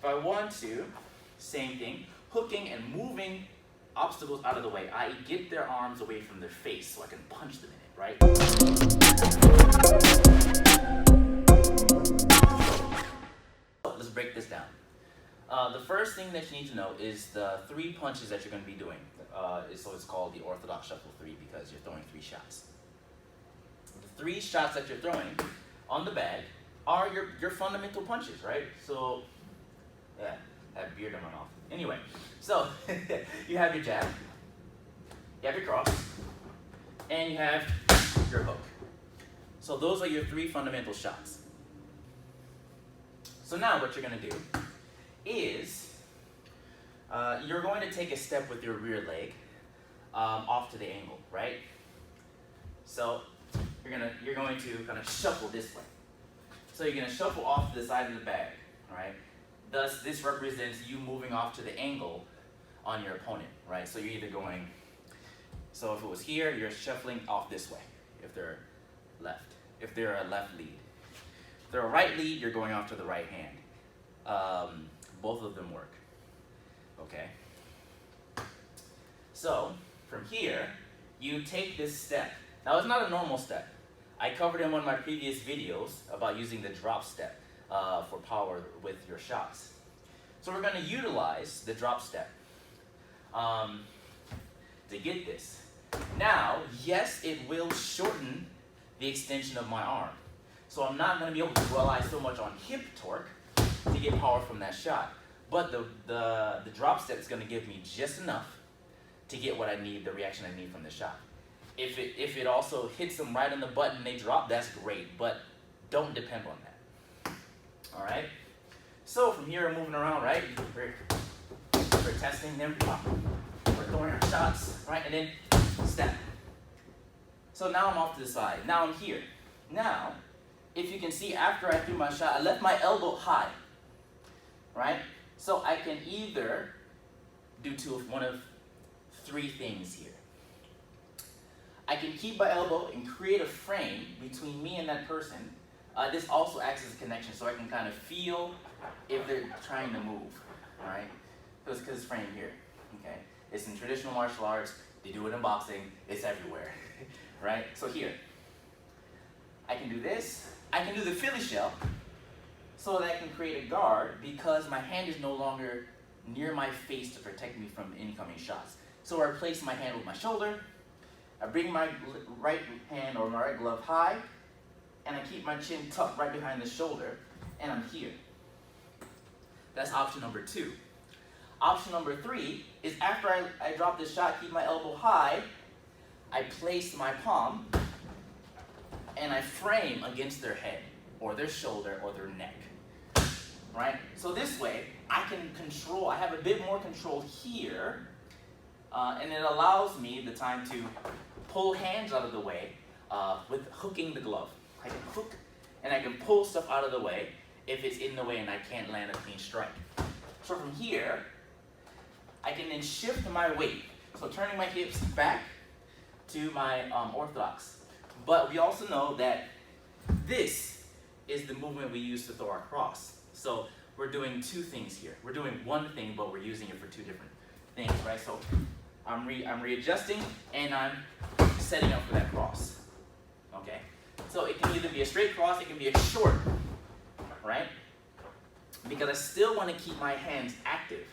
I want to, same thing, hooking and moving obstacles out of the way, i.e. get their arms away from their face so I can punch them in it, right? Let's break this down. The first thing that you need to know is the 3 punches that you're going to be doing. So it's called the Orthodox Shuffle 3 because you're throwing 3 shots. The 3 shots that you're throwing on the bag are your fundamental punches, right? So, yeah, I have beard on my mouth. Anyway, so you have your jab, you have your cross, and you have your hook. So those are your 3 fundamental shots. So now what you're going to do is you're going to take a step with your rear leg off to the angle, right? So you're going to kind of shuffle this way. So you're going to shuffle off to the side of the bag, right? Thus, this represents you moving off to the angle on your opponent, right? So you're either going, so if it was here, you're shuffling off this way if they're left, if they're a left lead. If they're a right lead, you're going off to the right hand. Both of them work, okay? So from here, you take this step. Now it's not a normal step. I covered in one of my previous videos about using the drop step for power with your shots. So we're going to utilize the drop step to get this. Now, yes, it will shorten the extension of my arm. So I'm not going to be able to rely so much on hip torque to get power from that shot. But the drop step is going to give me just enough to get what I need, the reaction I need from the shot. If it also hits them right on the butt and they drop, that's great, but don't depend on that. All right? So from here, moving around, right? We're testing them, we're throwing our shots, right? And then step. So now I'm off to the side. Now I'm here. Now, if you can see, after I threw my shot, I left my elbow high, right? So I can either do one of 3 things here. I can keep my elbow and create a frame between me and that person. This also acts as a connection, so I can kind of feel if they're trying to move, all right? Because it's framed here, okay? It's in traditional martial arts. They do it in boxing. It's everywhere, right? So here, I can do this. I can do the Philly shell so that I can create a guard because my hand is no longer near my face to protect me from incoming shots. So I place my hand with my shoulder. I bring my right hand or my right glove high, and I keep my chin tucked right behind the shoulder, and I'm here. That's option number 2. Option number 3 is after I drop this shot, keep my elbow high, I place my palm, and I frame against their head, or their shoulder, or their neck, right? So this way, I can control, I have a bit more control here, and it allows me the time to pull hands out of the way with hooking the glove. I can hook and I can pull stuff out of the way if it's in the way and I can't land a clean strike. So from here, I can then shift my weight. So turning my hips back to my orthodox. But we also know that this is the movement we use to throw our cross. So we're doing 2 things here. We're doing one thing, but we're using it for 2 different things, right? So I'm readjusting and I'm setting up for that cross, okay? So it can either be a straight cross, it can be a short, right? Because I still want to keep my hands active.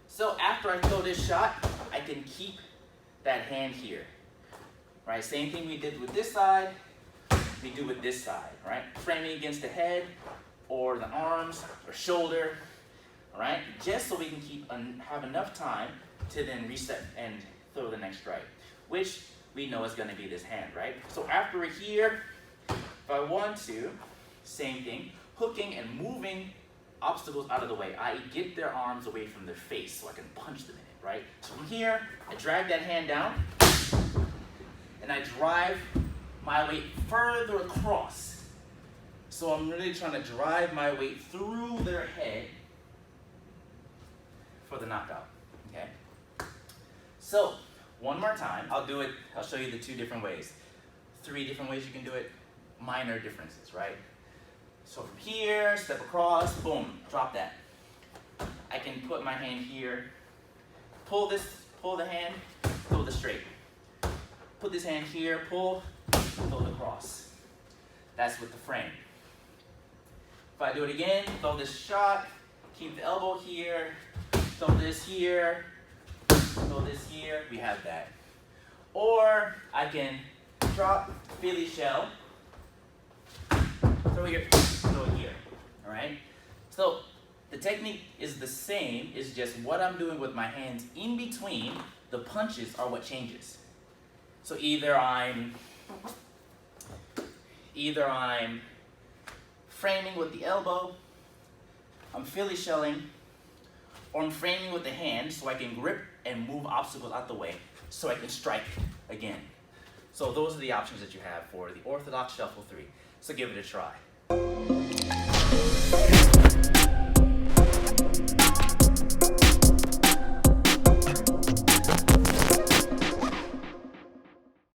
So after I throw this shot, I can keep that hand here, right? Same thing we did with this side, we do with this side, right? Framing against the head or the arms or shoulder, all right? Just so we can have enough time to then reset and throw the next strike, which we know is going to be this hand, right? So after we're here, if I want to, same thing, hooking and moving obstacles out of the way, i.e. get their arms away from their face so I can punch them in it, right? So from here, I drag that hand down, and I drive my weight further across. So I'm really trying to drive my weight through their head for the knockout, okay? So, one more time, I'll show you the 2 different ways. 3 different ways you can do it, minor differences, right? So from here, step across, boom, drop that. put my hand here, pull the hand, throw the straight. Put this hand here, pull, throw the cross. That's with the frame. If I do it again, throw this shot, keep the elbow here, throw this here, throw this here, we have that. Or I can drop Philly shell, throw it here, all right? So the technique is the same, it's just what I'm doing with my hands in between the punches are what changes. So either I'm framing with the elbow, I'm Philly shelling, or I'm framing with the hand so I can grip and move obstacles out the way so I can strike again. So those are the options that you have for the Orthodox Shuffle 3. So give it a try.